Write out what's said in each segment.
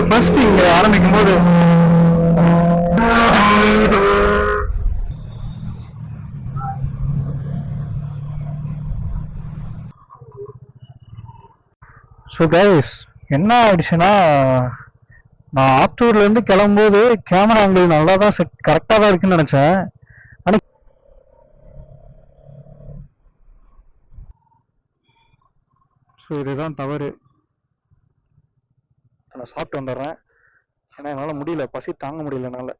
First இங்க ஆரம்பிக்கும் போது ஸோ கைஸ் என்ன ஆயிடுச்சுன்னா, நான் ஆத்தூர்ல இருந்து கிளம்பும்போது கேமரா ஆங்கிள் நல்லா தான் செட் கரெக்டாக தான் இருக்குன்னு நினைச்சேன். ஆனால் ஸோ இதுதான் தவறு. நான் சாப்பிட்டு வந்துடுறேன், ஏன்னா என்னால் முடியல, பசி தாங்க முடியல என்னால்.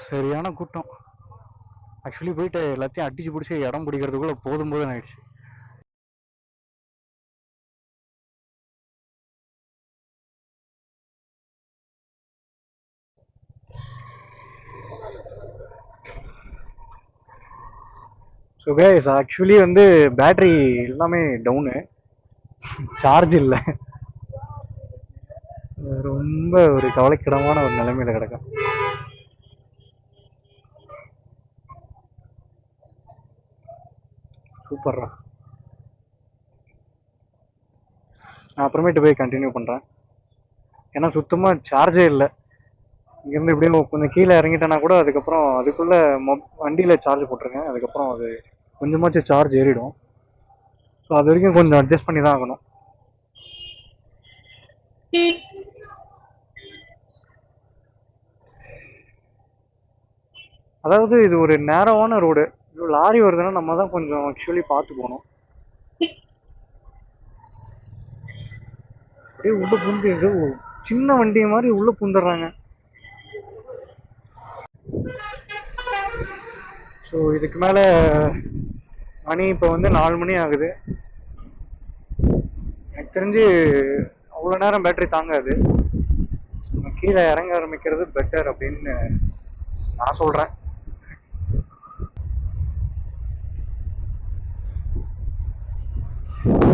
சரியான கூட்டம். ஆக்சுவலி போயிட்டு எல்லாத்தையும் அடிச்சு பிடிச்சி இடம் பிடிக்கிறதுக்குள்ள போதும் போதும் ஆயிடுச்சு. ஸோ கைஸ் ஆக்சுவலி வந்து பேட்டரி எல்லாமே டவுனு, சார்ஜ் இல்லை. ரொம்ப ஒரு கவலைக்கிடமான ஒரு நிலைமையில கிடக்கும். சூப்பர்ரா. நான் அப்புறமேட்டு போய் கண்டினியூ பண்ணுறேன், ஏன்னா சுத்தமாக சார்ஜே இல்லை. இங்கேருந்து எப்படியும் கொஞ்சம் கீழே இறங்கிட்டேன்னா கூட அதுக்கப்புறம் அதுக்குள்ளே வண்டியில் சார்ஜ் போட்டிருக்கேன், அதுக்கப்புறம் அது கொஞ்சமாச்சும் சார்ஜ் ஏறிடும். ஸோ அது வரைக்கும் கொஞ்சம் அட்ஜஸ்ட் பண்ணி தான் ஆகணும். அதாவது இது ஒரு நேரவான ரோடு, லாரி வருதுன்னா நம்ம தான் கொஞ்சம் ஆக்சுவலி பார்த்து போகணும். அப்படியே உள்ள புந்து ஏதோ சின்ன வண்டி மாதிரி உள்ள புந்துடுறாங்க. ஸோ இதுக்கு மேலே மணி இப்போ வந்து 4 மணி ஆகுது. எனக்கு தெரிஞ்சு அவ்வளோ நேரம் பேட்டரி தாங்காது. கீழே இறங்க ஆரம்பிக்கிறது பெட்டர் அப்படின்னு நான் சொல்கிறேன்.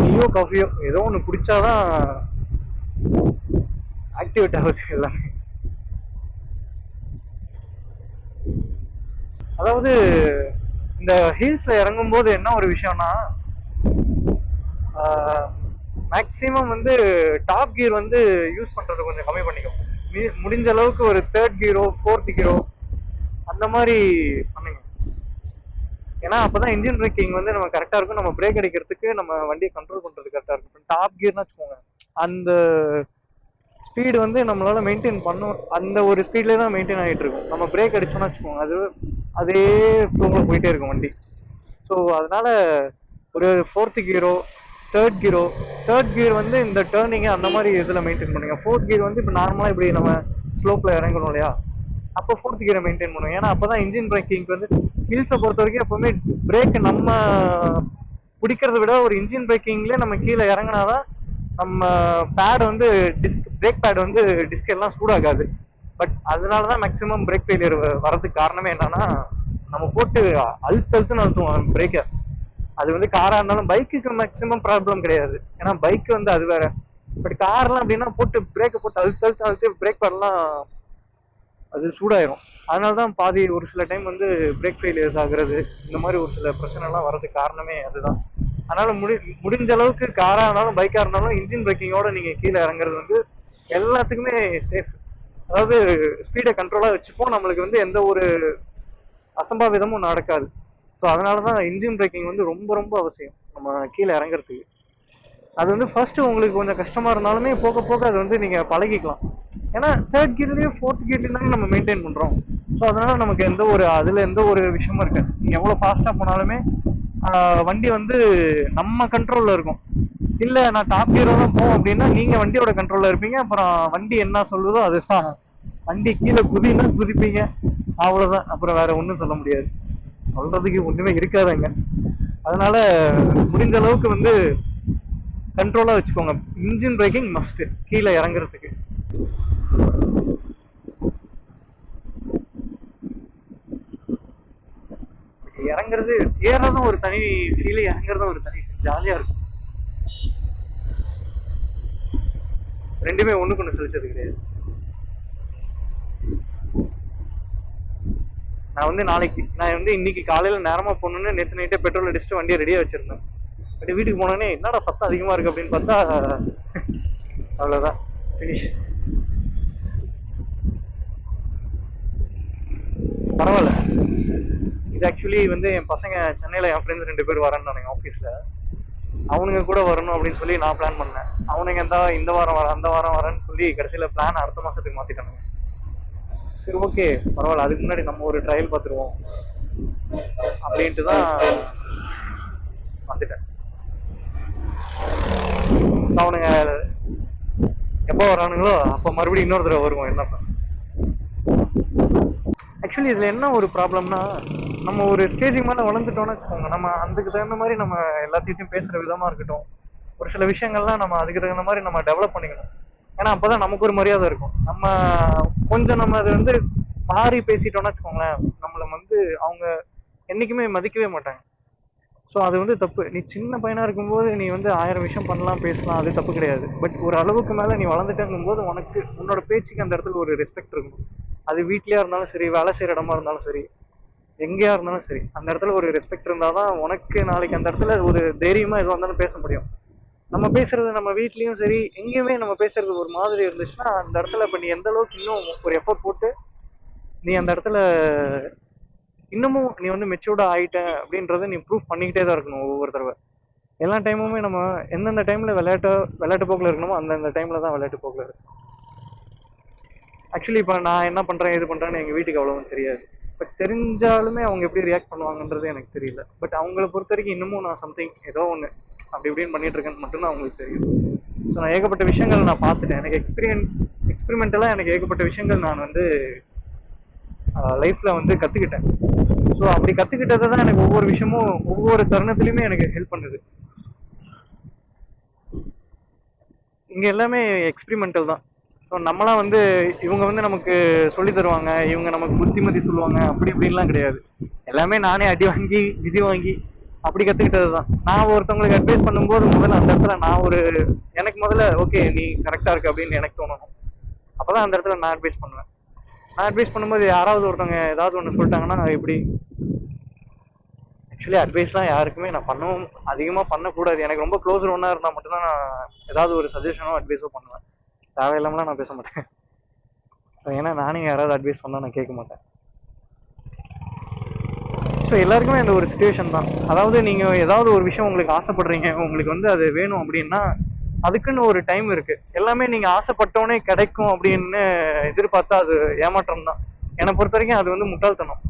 டீயோ காஃபியோ ஏதோ ஒன்று குடிச்சாதான் ஆக்டிவேட் ஆகுது எல்லாமே. அதாவது இந்த ஹில்ஸ்ல இறங்கும் போது என்ன ஒரு விஷயம்னா, மேக்சிமம் வந்து டாப் கியர் வந்து யூஸ் பண்றது கொஞ்சம் கம்மி பண்ணிக்கும். முடிஞ்ச அளவுக்கு ஒரு 3rd கியரோ 4th கியரோ அந்த மாதிரி பண்ணுங்க. ஏன்னா அப்பதான் இன்ஜின் பிரேக்கிங் வந்து நம்ம கரெக்டா இருக்கும், நம்ம பிரேக் அடிக்கிறதுக்கு நம்ம வண்டியை கண்ட்ரோல் பண்றது கரெக்டா இருக்கும். டாப் கியர்னு வச்சுக்கோங்க, அந்த ஸ்பீடு வந்து நம்மளால மெயின்டைன் பண்ணும், அந்த ஒரு ஸ்பீட்லேயே தான் மெயின்டைன் ஆகிட்டு இருக்கும். நம்ம பிரேக் அடிச்சோம்னா வச்சுக்கோங்க, அது அதே ஃப்ளோவில் போயிட்டே இருக்கும் வண்டி. ஸோ அதனால ஒரு 4th கியரோ 3rd கியரோ, 3rd கியர் வந்து இந்த டேர்னிங் அந்த மாதிரி இதில் மெயின்டைன் பண்ணுங்க. 4th கியர் வந்து இப்போ நார்மலாக இப்படி நம்ம ஸ்லோப்பில் இறங்கணும் இல்லையா, அப்போ 4th கியரை மெயின்டைன் பண்ணுவோம். ஏன்னா அப்போதான் இன்ஜின் பிரேக்கிங் வந்து ஹில்ஸை பொறுத்த வரைக்கும் எப்பவுமே பிரேக் நம்ம பிடிக்கிறத விட ஒரு இன்ஜின் பிரேக்கிங்லேயே நம்ம கீழே இறங்கினாதான் நம்ம பேட் வந்து பிரேக் பேட் வந்து டிஸ்க் எல்லாம் சூடாகாது. பட் அதனாலதான் மேக்சிமம் பிரேக் ஃபெயிலியர் வரதுக்கு காரணமே என்னன்னா, நம்ம போட்டு அழுத்துன்னு அழுத்துவோம் பிரேக்கை. அது வந்து காரா இருந்தாலும், பைக்குக்கு மேக்சிமம் ப்ராப்ளம் கிடையாது, ஏன்னா பைக் வந்து அது வேற. பட் கார்லாம் அப்படின்னா போட்டு பிரேக்கை போட்டு அழுத்து பிரேக் பேட்லாம் அது சூடாயிரும். அதனாலதான் பாதி ஒரு சில டைம் வந்து பிரேக் ஃபெயிலியர்ஸ் ஆகுறது, இந்த மாதிரி ஒரு சில பிரச்சனை எல்லாம் வர்றதுக்கு காரணமே அதுதான். அதனால முடிஞ்ச அளவுக்கு காரா இருந்தாலும் பைக்கா இருந்தாலும் இன்ஜின் பிரேக்கிங்கோட நீங்க கீழே இறங்குறது வந்து எல்லாத்துக்குமே சேஃப். அதாவது ஸ்பீடை கண்ட்ரோலா வச்சுப்போம், நம்மளுக்கு வந்து எந்த ஒரு அசம்பாவிதமும் நடக்காது. ஸோ அதனாலதான் இன்ஜின் பிரேக்கிங் வந்து ரொம்ப ரொம்ப அவசியம் நம்ம கீழே இறங்குறதுக்கு. அது வந்து ஃபர்ஸ்ட் உங்களுக்கு கொஞ்சம் கஷ்டமா இருந்தாலுமே போக போக அது வந்து நீங்க பழகிக்கலாம். ஏன்னா 3rd கியர்லயும் 4th கியர்லயும் தானே நம்ம மெயின்டைன் பண்றோம். ஸோ அதனால நமக்கு எந்த ஒரு அதுல எந்த ஒரு விஷயமும் இருக்காது. நீங்க எவ்வளவு ஃபாஸ்டா போனாலுமே வண்டி வந்து நம்ம கண்ட்ரோல்ல இருக்கும். இல்ல நான் டாப் கியரோ தான் போவோம் அப்படின்னா நீங்க வண்டியோட கண்ட்ரோல்ல இருப்பீங்க, அப்புறம் வண்டி என்ன சொல்லுதோ அதுதான். வண்டி கீழே குதினா குதிப்பீங்க, அவ்வளவுதான். அப்புறம் வேற ஒன்றும் சொல்ல முடியாது, சொல்றதுக்கு ஒண்ணுமே இருக்காதுங்க. அதனால முடிஞ்ச அளவுக்கு வந்து கண்ட்ரோலா வச்சுக்கோங்க. இன்ஜின் பிரேக்கிங் மஸ்ட் கீழே இறங்குறதுக்கு. இறங்குறது ஏறதும் ஒரு தனி ஃபீல், இறங்குறதும் ஒரு தனி ஜாலியா இருக்கும். ரெண்டுமே ஒண்ணுக்கு ஒண்ணு செலுத்தது கிடையாது. நான் வந்து இன்னைக்கு காலையில நேரமா போகணும்னு நேற்று நைட்டே பெட்ரோல் அடிச்சுட்டு வண்டியை ரெடியா வச்சிருந்தேன். அப்படி வீட்டுக்கு போனோடனே என்னடா சத்தம் அதிகமா இருக்கு அப்படின்னு பார்த்தா அவ்வளோதான், ஃபினிஷ். பரவாயில்ல. இது ஆக்சுவலி வந்து என் பசங்க சென்னையில் என் ஃப்ரெண்ட்ஸ் 2 பேர் வரேன்னு ஆஃபீஸில், அவனுங்க கூட வரணும் அப்படின்னு சொல்லி நான் பிளான் பண்ணேன். அவனுங்க இந்த வாரம் வர அந்த வாரம் வரேன்னு சொல்லி கடைசியில் பிளான் அடுத்த மாதத்துக்கு மாற்றிட்டானுங்க. சரி ஓகே பரவாயில்ல, அதுக்கு முன்னாடி நம்ம ஒரு ட்ரையல் பார்த்துருவோம் அப்படின்ட்டு தான் வந்துட்டேன். அவனுங்க எப்போ வரானுங்களோ அப்போ மறுபடியும் இன்னொரு தடவை வருவோம். என்ன ஆக்சுவலி இதில் என்ன ஒரு ப்ராப்ளம்னா, நம்ம ஒரு ஸ்டேஜிங் மேலே வளர்ந்துட்டோம்னு வச்சுக்கோங்க, நம்ம அதுக்கு தகுந்த மாதிரி நம்ம எல்லாத்தையும் பேசுகிற விதமாக இருக்கட்டும், ஒரு சில விஷயங்கள்லாம் நம்ம அதுக்கு தகுந்த மாதிரி நம்ம டெவலப் பண்ணிக்கணும். ஏன்னா அப்போ தான் நமக்கு ஒரு மரியாதை இருக்கும். நம்ம கொஞ்சம் நம்ம அது வந்து மாறி பேசிட்டோம்னு வச்சுக்கோங்களேன், நம்மளை வந்து அவங்க என்றைக்குமே மதிக்கவே மாட்டாங்க. ஸோ அது வந்து தப்பு. நீ சின்ன பையனாக இருக்கும்போது நீ வந்து 1000 விஷயம் பண்ணலாம், பேசலாம், அது தப்பு கிடையாது. பட் ஒரு அளவுக்கு மேலே நீ வளர்ந்துட்டேங்கும் போது உனக்கு உன்னோட பேச்சுக்கு அந்த இடத்துல ஒரு ரெஸ்பெக்ட் இருக்கணும். அது வீட்லயா இருந்தாலும் சரி, வேலை செய்கிற இடமா இருந்தாலும் சரி, எங்கேயா இருந்தாலும் சரி, அந்த இடத்துல ஒரு ரெஸ்பெக்ட் இருந்தால் தான் உனக்கு நாளைக்கு அந்த இடத்துல ஒரு தைரியமாக எதுவாக இருந்தாலும் பேச முடியும். நம்ம பேசுறது நம்ம வீட்லேயும் சரி எங்கேயுமே நம்ம பேசுறது ஒரு மாதிரி இருந்துச்சுன்னா அந்த இடத்துல இப்போ நீ எந்த அளவுக்கு இன்னும் ஒரு எஃபோர்ட் போட்டு நீ அந்த இடத்துல இன்னமும் நீ வந்து மெச்சூர்டா ஆயிட்ட அப்படின்றத நீ ப்ரூவ் பண்ணிக்கிட்டே தான் இருக்கணும் ஒவ்வொரு தடவை. எல்லா டைமுமே நம்ம எந்தெந்த டைம்ல விளையாட்டு போக்கில் இருக்கணுமோ அந்தந்த டைம்ல தான் விளையாட்டு போக்கில் இருக்கணும். ஆக்சுவலி இப்போ நான் என்ன பண்றேன் எது பண்றேன்னு எங்க வீட்டுக்கு அவ்வளவும் தெரியாது. பட் தெரிஞ்சாலுமே அவங்க எப்படி ரியாக்ட் பண்ணுவாங்கன்றது எனக்கு தெரியல. பட் அவங்கள பொறுத்த வரைக்கும் இன்னமும் நான் சம்திங் ஏதோ ஒன்று அப்படி இப்படின்னு பண்ணிட்டு இருக்கேன்னு மட்டும்தான் அவங்களுக்கு தெரியும். ஸோ நான் ஏகப்பட்ட விஷயங்கள் நான் பார்த்துட்டேன். எனக்கு எக்ஸ்பெரிமெண்டலாக எனக்கு ஏகப்பட்ட விஷயங்கள் நான் வந்து லைஃப்ல வந்து கத்துக்கிட்டேன். ஸோ அப்படி கத்துக்கிட்டதை தான் எனக்கு ஒவ்வொரு விஷயமும் ஒவ்வொரு தருணத்திலையுமே எனக்கு ஹெல்ப் பண்ணுது. இங்க எல்லாமே எக்ஸ்பெரிமெண்டல் தான். ஸோ நம்மளாம் வந்து இவங்க வந்து நமக்கு சொல்லி தருவாங்க, இவங்க நமக்கு புத்திமதி சொல்லுவாங்க, அப்படி இப்படின்லாம் கிடையாது. எல்லாமே நானே அடி வாங்கி விதி வாங்கி அப்படி கத்துக்கிட்டது தான். நான் ஒருத்தவங்களுக்கு அட்வைஸ் பண்ணும்போது முதல்ல அந்த இடத்துல நான் எனக்கு முதல்ல ஓகே நீ கரெக்டா இருக்கு அப்படின்னு எனக்கு தோணணும். அப்பதான் அந்த இடத்துல நான் அட்வைஸ் பண்ணுவேன். நான் அட்வைஸ் பண்ணும்போது யாராவது ஒருத்தவங்க ஏதாவது ஒன்று சொல்லிட்டாங்கன்னா எப்படி ஆக்சுவலி அட்வைஸ்லாம் யாருக்குமே நான் பண்ணவும் அதிகமாக பண்ணக்கூடாது. எனக்கு ரொம்ப க்ளோஸ் ஒன்றா இருந்தால் மட்டும்தான் நான் ஏதாவது ஒரு சஜஷனோ அட்வைஸோ பண்ணுவேன். தேவையில்லாமலாம் நான் பேச மாட்டேன். ஏன்னா நானே யாராவது அட்வைஸ் பண்ணால் நான் கேட்க மாட்டேன். ஸோ எல்லாருக்குமே அந்த ஒரு சுச்சுவேஷன் தான். அதாவது நீங்கள் ஏதாவது ஒரு விஷயம் உங்களுக்கு ஆசைப்படுறீங்க, உங்களுக்கு வந்து அது வேணும் அப்படின்னா அதுக்குன்னு ஒரு டைம் இருக்கு. எல்லாமே நீங்கள் ஆசைப்பட்டோன்னே கிடைக்கும் அப்படின்னு எதிர்பார்த்தா அது ஏமாற்றம் தான். என்னை பொறுத்த வரைக்கும் அது வந்து முட்டாள்தனம்.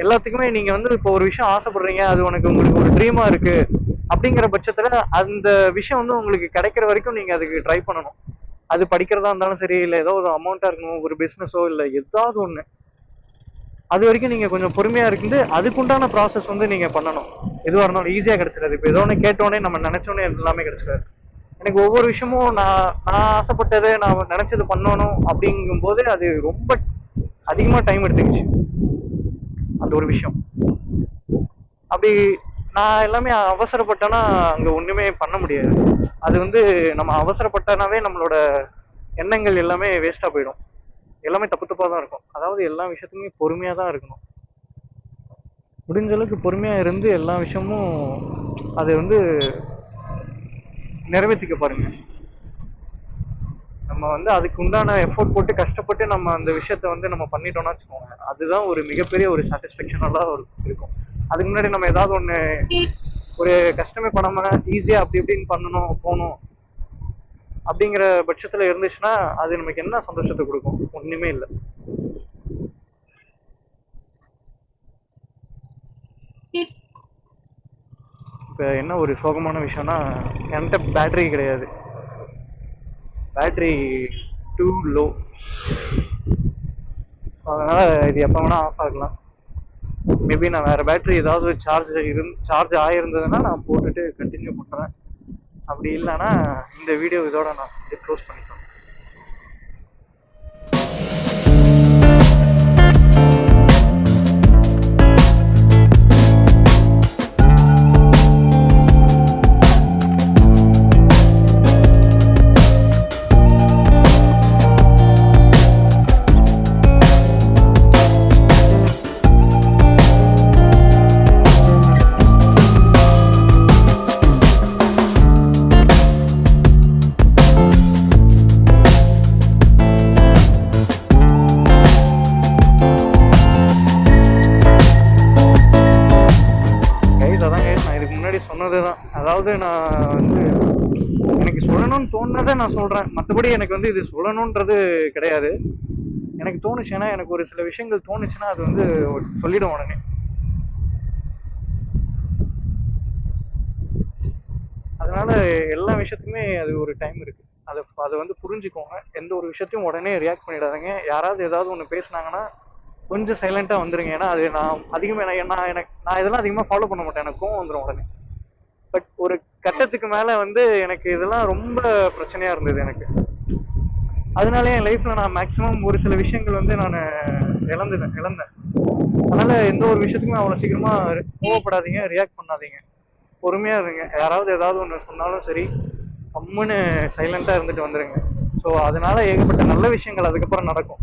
எல்லாத்துக்குமே நீங்க வந்து இப்போ ஒரு விஷயம் ஆசைப்படுறீங்க, அது உங்களுக்கு ஒரு ட்ரீமா இருக்கு அப்படிங்கிற பட்சத்துல அந்த விஷயம் வந்து உங்களுக்கு கிடைக்கிற வரைக்கும் நீங்க அதுக்கு ட்ரை பண்ணணும். அது படிக்கிறதா இருந்தாலும் சரி, இல்லை ஏதோ ஒரு அமௌண்ட்டா இருக்கணும், ஒரு பிஸ்னஸோ இல்லை ஏதாவது ஒண்ணு, அது வரைக்கும் நீங்க கொஞ்சம் பொறுமையா இருந்து அதுக்குண்டான ப்ராசஸ் வந்து நீங்க பண்ணணும். எதுவாக இருந்தாலும் ஈஸியா கிடைச்சிடாது. இப்போ ஏதோ ஒன்று கேட்டோடனே நம்ம நினைச்சோன்னே எல்லாமே கிடைச்சிடாது. எனக்கு ஒவ்வொரு விஷயமும் நான் ஆசைப்பட்டதை நான் நினைச்சது பண்ணணும் அப்படிங்கும் போது அது ரொம்ப அதிகமா டைம் எடுத்துக்கிச்சு அந்த ஒரு விஷயம். அப்படி நான் எல்லாமே அவசரப்பட்டேன்னா அங்க ஒண்ணுமே பண்ண முடியாது. அது வந்து நம்ம அவசரப்பட்டனாவே நம்மளோட எண்ணங்கள் எல்லாமே வேஸ்டா போயிடும். எல்லாமே தப்பு தப்பா தான் இருக்கும். அதாவது எல்லா விஷயத்துக்குமே பொறுமையா தான் இருக்கணும். முடிஞ்ச அளவுக்கு பொறுமையா இருந்து எல்லா விஷயமும் அதை வந்து நிறைவேற்றிக்க பாருங்க. நம்ம வந்து அதுக்கு உண்டான எஃபோர்ட் போட்டு கஷ்டப்பட்டு நம்ம அந்த விஷயத்த வந்து நம்ம பண்ணிட்டோம்னா வச்சுக்கோங்க, அதுதான் ஒரு மிகப்பெரிய ஒரு சாட்டிஸ்ஃபேக்ஷனெல்லாம் இருக்கும். அதுக்கு முன்னாடி நம்ம ஏதாவது ஒன்று ஒரு கஷ்டமே பண்ணாம ஈஸியா அப்படி இப்படின்னு பண்ணணும் போகணும் அப்படிங்கிற பட்சத்துல இருந்துச்சுன்னா அது நமக்கு என்ன சந்தோஷத்தை கொடுக்கும்? ஒண்ணுமே இல்லை. இப்போ என்ன ஒரு சோகமான விஷயம்னா என்கிட்ட பேட்டரி கிடையாது. Battery too low. அதனால இது எப்போ வேணா ஆஃப் ஆகலாம். மேபி நான் வேற பேட்டரி ஏதாவது சார்ஜ் ஆயிருந்ததுன்னா நான் போட்டுட்டு கண்டினியூ பண்றேன். அப்படி இல்லைன்னா இந்த வீடியோ இதோட நான் க்ளோஸ் பண்ணிக்கிறேன். முன்னாடி சொன்னது தான். அதாவது நான் வந்து எனக்கு சொல்லணும்னு தோணுனதை நான் சொல்கிறேன். மற்றபடி எனக்கு வந்து இது சொல்லணுன்றது கிடையாது. எனக்கு தோணுச்சு, ஏன்னா எனக்கு ஒரு சில விஷயங்கள் தோணுச்சுன்னா அது வந்து சொல்லிடும் உடனே. அதனால எல்லா விஷயத்துக்குமே அது ஒரு டைம் இருக்கு. அதை வந்து புரிஞ்சுக்கோங்க. எந்த ஒரு விஷயத்தையும் உடனே ரியாக்ட் பண்ணிடாதீங்க. யாராவது ஏதாவது ஒன்று பேசுனாங்கன்னா கொஞ்சம் சைலண்டா வந்துருங்க. ஏன்னா அது நான் அதிகமாக நான் இதெல்லாம் அதிகமாக ஃபாலோ பண்ண மாட்டேன். எனக்கு கோவம் வந்துடும் உடனே. பட் ஒரு கட்டத்துக்கு மேல வந்து எனக்கு இதெல்லாம் ரொம்ப பிரச்சனையா இருந்தது எனக்கு. அதனால என் லைஃப்ல நான் மேக்சிமம் ஒரு சில விஷயங்கள் வந்து நான் இழந்தேன். அதனால எந்த ஒரு விஷயத்துக்குமே அவ்வளவு சீக்கிரமா கோவப்படாதீங்க, ரியாக்ட் பண்ணாதீங்க. பொறுமையா இருங்க. யாராவது ஏதாவது ஒன்று சொன்னாலும் சரி, கம்முன்னு சைலண்டா இருந்துட்டு வந்துருங்க. ஸோ அதனால ஏகப்பட்ட நல்ல விஷயங்கள் அதுக்கப்புறம் நடக்கும்.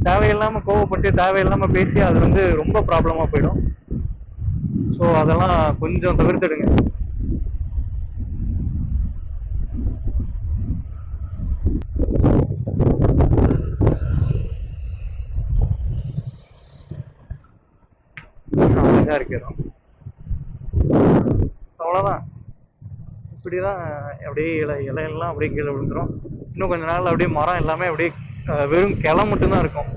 தேவையில்லாம கோவப்பட்டு தேவையில்லாம பேசி அது வந்து ரொம்ப ப்ராப்ளமா போயிடும். ஸோ அதெல்லாம் கொஞ்சம் தவிர்த்துடுங்க. அமைதியா இருக்கிறோம். அவ்வளோதான். இப்படிதான் அப்படியே இலையெல்லாம் அப்படியே கீழே விழுந்துரும். இன்னும் கொஞ்ச நாள் அப்படியே மரம் எல்லாமே அப்படியே வெறும் கிளை மட்டும்தான் இருக்கும்.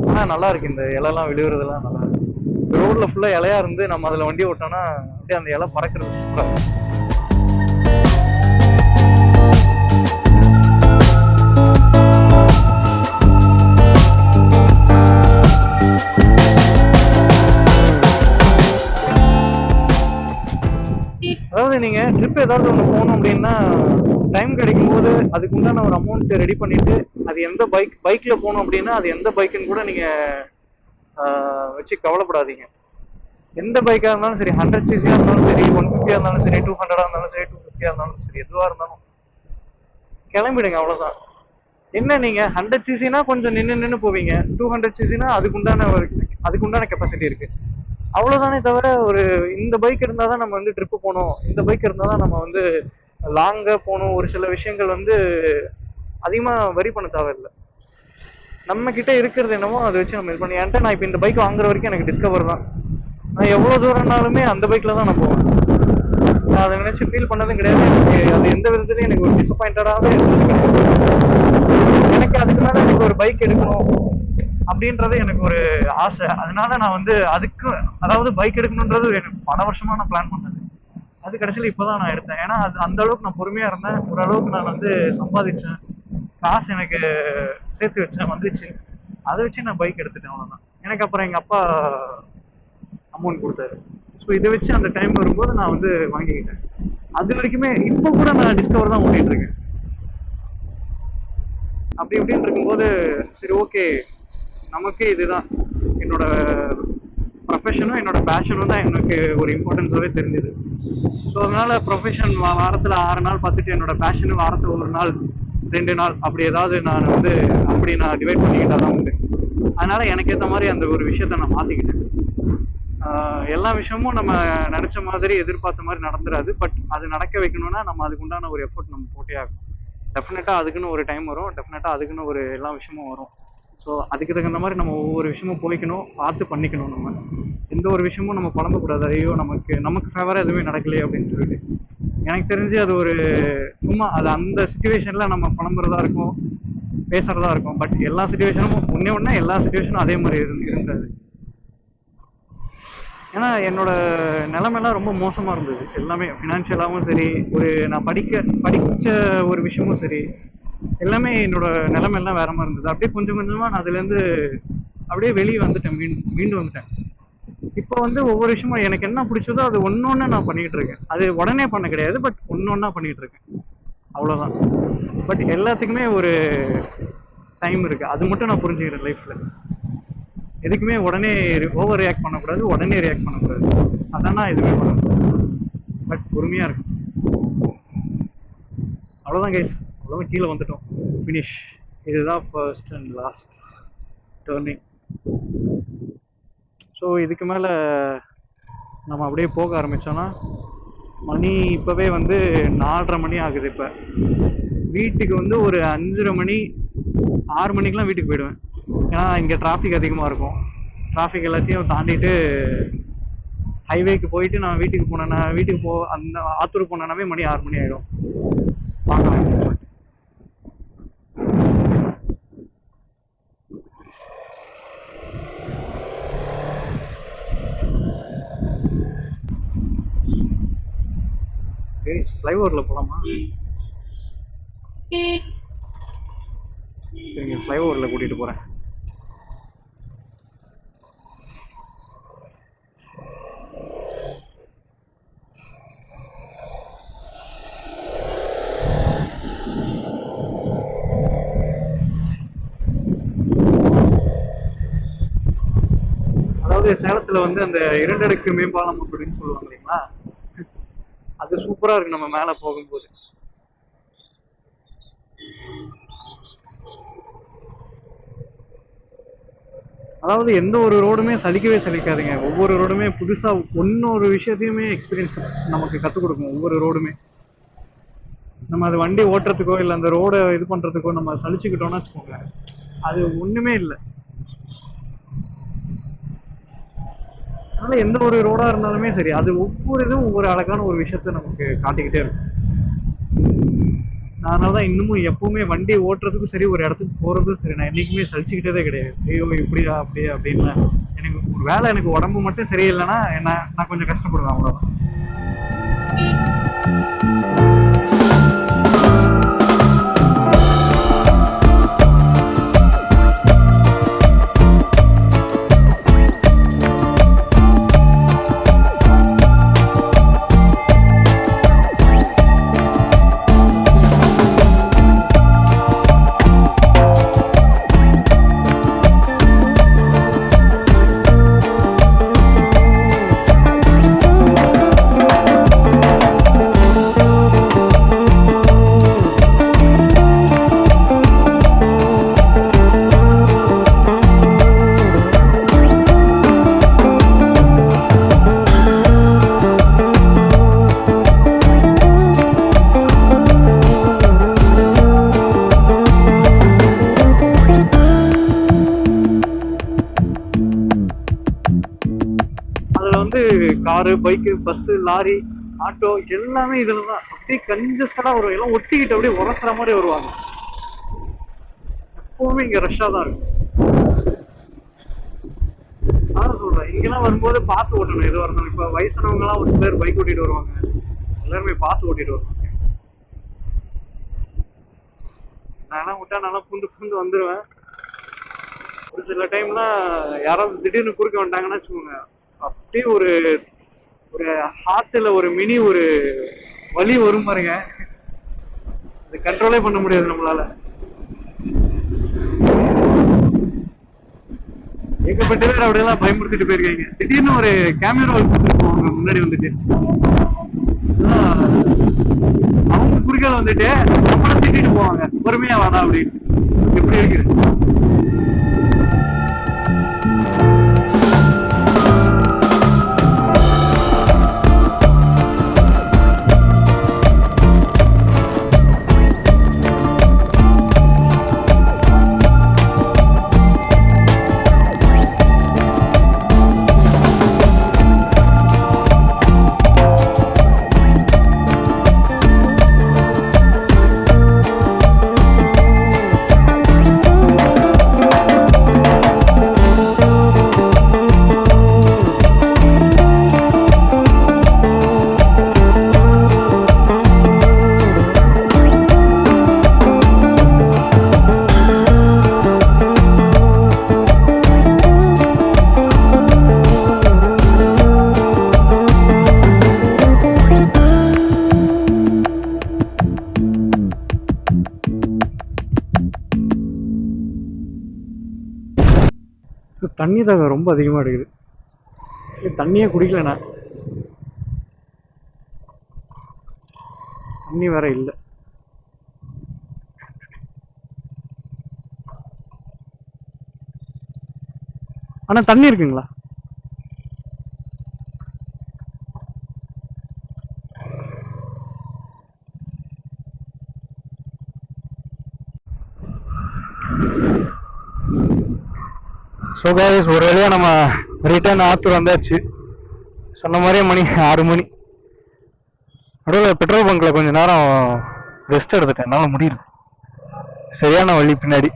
ஆனா நல்லா இருக்கு, இந்த இலையெல்லாம் விழுகுறதெல்லாம் நல்லா இருக்கு. ரோட்ல ஃபுல்லா இலையா இருந்து நம்ம அதுல வண்டி ஓட்டோம்னா அப்படியே அந்த இலை பறக்கிறது சூப்பரா இருக்கும். அதாவது நீங்க ட்ரிப் ஏதாவது ஒன்று போகணும் அப்படின்னா டைம் கிடைக்கும் போது அதுக்கு உண்டான ஒரு அமௌண்ட் ரெடி பண்ணிட்டு, அது எந்த பைக்ல போகணும் அப்படின்னா அது எந்த பைக்குன்னு கூட நீங்க வச்சு கவலைப்படாதீங்க. எந்த பைக்கா இருந்தாலும் சரி, 100cc இருந்தாலும் சரி, 150 இருந்தாலும் சரி, 200 இருந்தாலும் சரி, 250 இருந்தாலும் சரி, எதுவா இருந்தாலும் கிளம்பிடுங்க. அவ்வளவுதான். என்ன நீங்க 100cc கொஞ்சம் நின்று போவீங்க, 200cc அதுக்குண்டான கெப்பாசிட்டி இருக்கு. அவ்வளவுதானே தவிர ஒரு இந்த பைக் இருந்தாதான் நம்ம வந்து ட்ரிப்பு போகணும், இந்த பைக் இருந்தாதான் நம்ம வந்து லாங்கா போகணும். ஒரு சில விஷயங்கள் வந்து அதிகமா வரி பண்ண தேவையில்லை. நம்ம கிட்ட இருக்கிறது என்னமோ அதை வச்சு நம்ம இது பண்ணி. என்கிட்ட நான் இப்போ இந்த பைக் வாங்குற வரைக்கும் எனக்கு டிஸ்கவர் தான். நான் எவ்வளவு தூரம்னாலுமே அந்த பைக்ல தான் நான் போவேன். நான் அதை நினைச்சு ஃபீல் பண்ணதும் கிடையாது. எனக்கு அது எந்த விதத்துலயும் எனக்கு ஒரு டிசப்பாயிண்டடாகவே இருந்தது கிடையாது. எனக்கு அதுக்கு மேல எனக்கு ஒரு பைக் எடுக்கணும் அப்படின்றது எனக்கு ஒரு ஆசை. அதனால நான் வந்து அதுக்கு, அதாவது பைக் எடுக்கணுன்றது எனக்கு பல வருஷமா நான் பிளான் பண்ணது. அது கடைசியில் இப்போதான் நான் எடுத்தேன். ஏன்னா அது அந்த அளவுக்கு நான் பொறுமையா இருந்தேன். ஓரளவுக்கு நான் வந்து சம்பாதிச்சேன், காசு எனக்கு சேர்த்து வச்சேன், வந்துச்சு. அதை வச்சு நான் பைக் எடுத்துட்டேன். அவ்வளவுதான். எனக்கு அப்புறம் எங்க அப்பா அமௌண்ட் கொடுத்தாரு. ஸோ இதை வச்சு அந்த டைம் வரும்போது நான் வந்து வாங்கிக்கிட்டேன். அது வரைக்குமே இப்போ கூட நான் டிஸ்கவர் தான் ஓட்டிட்டு இருக்கேன். அப்படி இப்படின்னு இருக்கும்போது சரி, ஓகே, நமக்கு இதுதான் என்னோட ப்ரொஃபஷனும் என்னோட பேஷனும் தான் எனக்கு ஒரு இம்பார்ட்டன்ஸாகவே தெரிஞ்சுது. ஸோ அதனால ப்ரொஃபஷன் வாரத்தில் 6 நாள் பார்த்துட்டு என்னோட பேஷனும் வாரத்தில் 1 நாள் 2 நாள் அப்படி ஏதாவது நான் வந்து அப்படி நான் டிவைட் பண்ணிக்கிட்டா தான் உண்டு. அதனால எனக்கு ஏற்ற மாதிரி அந்த ஒரு விஷயத்த நான் மாற்றிக்கிட்டேன். எல்லா விஷயமும் நம்ம நினைச்ச மாதிரி எதிர்பார்த்த மாதிரி நடந்துடாது. பட் அது நடக்க வைக்கணும்னா நம்ம அதுக்கு உண்டான ஒரு எஃபர்ட் நம்ம போட்டே ஆகும். டெஃபினட்டா அதுக்குன்னு ஒரு டைம் வரும், டெஃபினட்டா அதுக்குன்னு ஒரு எல்லா விஷயமும் வரும். ஸோ அதுக்கு தகுந்த மாதிரி நம்ம ஒவ்வொரு விஷயமும் போய்க்கணும், பார்த்து பண்ணிக்கணும். நம்ம எந்த ஒரு விஷயமும் நம்ம புலம்பக்கூடாது, ஐயோ நமக்கு ஃபேவராக எதுவுமே நடக்கலையே அப்படின்னு சொல்லிட்டு. எனக்கு தெரிஞ்சு அது ஒரு சும்மா அது அந்த சுச்சுவேஷன்ல நம்ம புலம்புறதா இருக்கும், பேசுறதா இருக்கும். பட் எல்லா சுச்சுவேஷனும் ஒண்ணே எல்லா சுச்சுவேஷனும் அதே மாதிரி இருந்தது. ஏன்னா என்னோட நிலைமைலாம் ரொம்ப மோசமா இருந்தது. எல்லாமே ஃபினான்ஷியலாகவும் சரி, ஒரு நான் படிச்ச ஒரு விஷயமும் சரி, எல்லாமே என்னோட நிலைமையெல்லாம் வேற மாதிரி இருந்தது. அப்படியே கொஞ்சம் கொஞ்சமா நான் அதுலேருந்து அப்படியே வெளியே வந்துட்டேன், மீண்டு வந்துட்டேன். இப்போ வந்து ஒவ்வொரு விஷயமும் எனக்கு என்ன பிடிச்சதோ அது ஒன்னொன்னு நான் பண்ணிட்டு இருக்கேன். அது உடனே பண்ண கிடையாது, பட் ஒன்னொன்னா பண்ணிட்டு இருக்கேன். அவ்வளவுதான். பட் எல்லாத்துக்குமே ஒரு டைம் இருக்கு, அது மட்டும் நான் புரிஞ்சுக்கிறேன் லைஃப்ல. எதுக்குமே உடனே ஓவர் ரியாக்ட் பண்ணக்கூடாது, உடனே ரியாக்ட் பண்ணக்கூடாது. அதான் எதுவுமே பண்ணக்கூடாது. பட் பொறுமையா இருக்கும். அவ்வளோதான் கைஸ், அவ்வளோதான், கீழே வந்துட்டோம், ஃபினிஷ். இதுதான் first and last turning. So இதுக்கு மேலே நம்ம அப்படியே போக ஆரம்பித்தோன்னா மணி இப்போவே வந்து 4:30 மணி ஆகுது. இப்போ வீட்டுக்கு வந்து ஒரு 5:30 மணி 6 மணிக்கெலாம் வீட்டுக்கு போயிடுவேன். ஏன்னா இங்கே டிராஃபிக் அதிகமாக இருக்கும். டிராஃபிக் எல்லாத்தையும் தாண்டிட்டு ஹைவேக்கு போயிட்டு நான் வீட்டுக்கு போனேன்னா அந்த ஆத்தூர் போனேன்னாவே மணி 6 மணி ஆயிடும். பார்க்கலாம். ஃப்ளைஓவர்ல போலாமா? சரிங்க, ஃப்ளைஓவர்ல கூட்டிட்டு போறேன். அதாவது சேலத்துல வந்து அந்த 2 அடுக்கு மேம்பாலம் அப்படின்னு சொல்லுவாங்க இல்லைங்களா, அது சூப்பரா இருக்கு நம்ம மேல போகும்போது. அதாவது எந்த ஒரு ரோடுமே சலிக்கவே சலிக்காதுங்க. ஒவ்வொரு ரோடுமே புதுசா ஒன்னொரு விஷயத்தையுமே எக்ஸ்பீரியன்ஸ் நமக்கு கத்துக் கொடுக்கும். ஒவ்வொரு ரோடுமே நம்ம அது வண்டி ஓட்டுறதுக்கோ இல்லை அந்த ரோடை இது பண்றதுக்கோ நம்ம சலிச்சுக்கிட்டோம்னா வச்சுக்கோங்க, அது ஒண்ணுமே இல்லை. அதனால எந்த ஒரு ரோடா இருந்தாலுமே சரி, அது ஒவ்வொரு இதுவும் ஒவ்வொரு அழகான ஒரு விஷயத்த நமக்கு காட்டிக்கிட்டே இருக்கும். அதனாலதான் இன்னமும் எப்பவுமே வண்டி ஓட்டுறதுக்கும் சரி, ஒரு இடத்துக்கு போறதுக்கும் சரி, நான் என்னைக்குமே சலிச்சுக்கிட்டதே கிடையாது. ஐயோ இப்படியா அப்படியா அப்படின்னு. எனக்கு ஒரு வேலை, எனக்கு உடம்பு மட்டும் சரியில்லைன்னா நான் கொஞ்சம் கஷ்டப்படுவேன், அவ்வளவுதான். Car, bike, bus, lorry, auto எல்லாமே இதுலதான். அப்படியே கன்ஜஸ்டடா வரும். எல்லாம் ஒட்டிக்கிட்டு அப்படியே உரசுற மாதிரி வருவாங்க. எப்பவுமே இங்க ரஷ்ஷா தான் இருக்கும். நான் சொல்றேன், இங்கெல்லாம் வரும்போது பார்த்து ஓட்டணும் எதுவாக இருந்தாலும். இப்ப வயசானவங்க எல்லாம் ஒரு சிலர் பைக் ஓட்டிட்டு வருவாங்க, எல்லாருமே பார்த்து ஓட்டிட்டு வருவாங்க. நான் விட்டா நல்லா புந்து வந்துருவேன். ஒரு சில டைம்லாம் யாராவது திடீர்னு குறுக்க வந்துட்டாங்கன்னு வச்சுக்கோங்க, அப்படியே ஒரு ஹார்ட்ல ஒரு மினி ஒரு வலி வரும் பாருங்க, அது கண்ட்ரோலே பண்ண முடியாது நம்மளால. ஏகப்பட்ட பேர் அப்படியெல்லாம் பயமுறுத்திட்டு போயிருக்காங்க. திடீர்னு ஒரு கேமரா போவாங்க முன்னாடி வந்துட்டு, அவங்க குறுக்கால வந்துட்டு நம்மள திட்டிட்டு போவாங்க, பொறுமையா வாடா அப்படின்னு. எப்படி இருக்கு? தண்ணி தாகம் ரொம்ப அதிகமாக எடுக்குது. தண்ணியே குடிக்கலண்ணா, தண்ணி வேற இல்லை. ஆனா தண்ணி இருக்குங்களா? ஸோ கைஸ், ஒரு வழியாக நம்ம ரிட்டர்ன் ஆத்தூர் வந்தாச்சு. சொன்ன மாதிரியே மணி 6 மணி. நடுவில் பெட்ரோல் பங்க்ல கொஞ்ச நேரம் ரெஸ்ட் எடுத்துட்டேன், என்னால் முடியல. சரியான வழி பின்னாடி.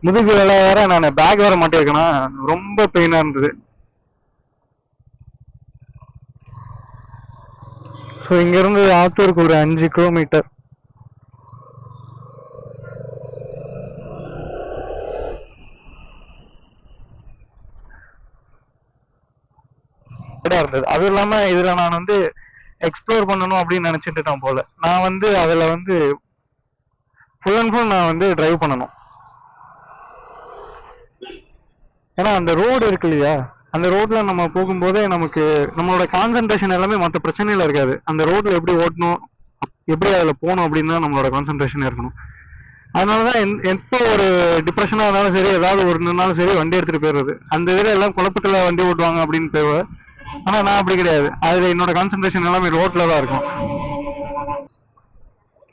முதுகு வேலை வேற, நான் பேக் வேற மாட்டிருக்கேனா, ரொம்ப பெயினா இருந்தது. ஸோ இங்கிருந்து ஆத்தூருக்கு ஒரு 5 கிலோமீட்டர். இருந்தது. அதுவும் இல்லாம இதுல நான் வந்து எக்ஸ்ப்ளோர் பண்ணணும் அப்படின்னு நினைச்சிட்டு போல. நான் வந்து அதுல வந்து ஃபுல் அண்ட் ஃபுல் நான் வந்து டிரைவ் பண்ணணும். ஏன்னா அந்த ரோடு இருக்கு இல்லையா, அந்த ரோட்ல நம்ம போகும்போதே நமக்கு நம்மளோட கான்சென்ட்ரேஷன் எல்லாமே மற்ற பிரச்சனையில இருக்காது. அந்த ரோட்ல எப்படி ஓட்டணும், எப்படி அதுல போகணும் அப்படின்னு தான் நம்மளோட கான்சென்ட்ரேஷன் இருக்கணும். அதனாலதான் எப்போ ஒரு டிப்ரெஷனா இருந்தாலும் சரி, ஏதாவது ஒரு நின்னாலும் சரி, வண்டி எடுத்துட்டு போயிடுறது. அந்த இதுல எல்லாம் குழப்பத்துல வண்டி ஓட்டுவாங்க அப்படின்னு போயிடுவேன். ஆனா நான் அப்படி கிடையாது. அதுல என்னோட கான்சென்ட்ரேஷன் எல்லாமே ரோட்ல தான் இருக்கும்.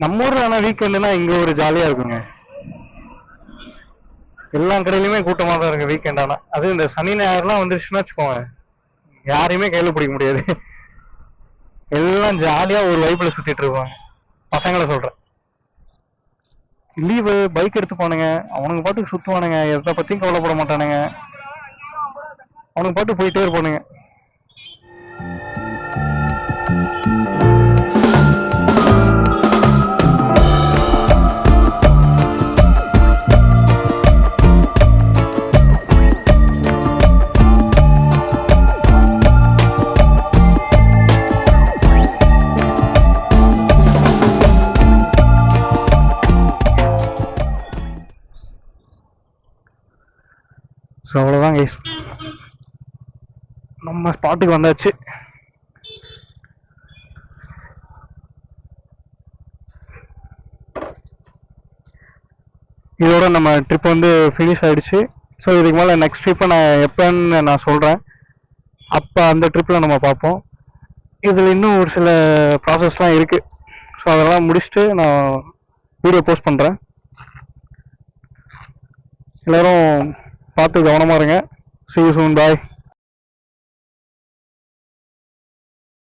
நம்ம ஊர்ல ஆனா வீக்கெண்டுனா இங்க ஒரு ஜாலியா இருக்குங்க. எல்லா கடையிலுமே கூட்டமா தான் இருக்கு வீக்கெண்ட். ஆனா அது இந்த சனி ஞாயிறுலாம் வந்துருச்சுன்னா வச்சுக்கோங்க, யாரையுமே கையில பிடிக்க முடியாது. எல்லாம் ஜாலியா ஒரு வைப்ல சுத்திட்டு இருப்பாங்க. பசங்களை சொல்றேன், லீவு பைக் எடுத்து போனுங்க, அவனுங்க பாட்டுக்கு சுத்துவானுங்க, எதை பத்தியும் கவலைப்பட மாட்டானுங்க, அவனுக்கு பாட்டு போயிட்டே இருப்பானுங்க. ஸோ அவ்வளோதான் கைஸ், நம்ம ஸ்பாட்டுக்கு வந்தாச்சு. இதோட நம்ம ட்ரிப் வந்து ஃபினிஷ் ஆயிடுச்சு. ஸோ இதுக்கு மேலே நெக்ஸ்ட் ட்ரிப்பை நான் எப்போன்னு நான் சொல்கிறேன். அப்போ அந்த ட்ரிப்பில் நம்ம பார்ப்போம். இதில் இன்னும் ஒரு சில ப்ராசஸ்லாம் இருக்குது. ஸோ அதெல்லாம் முடிச்சுட்டு நான் வீடியோ போஸ்ட் பண்ணுறேன். எல்லோரும் பார்த்து கவனமாக இருங்க. See you soon. Bye.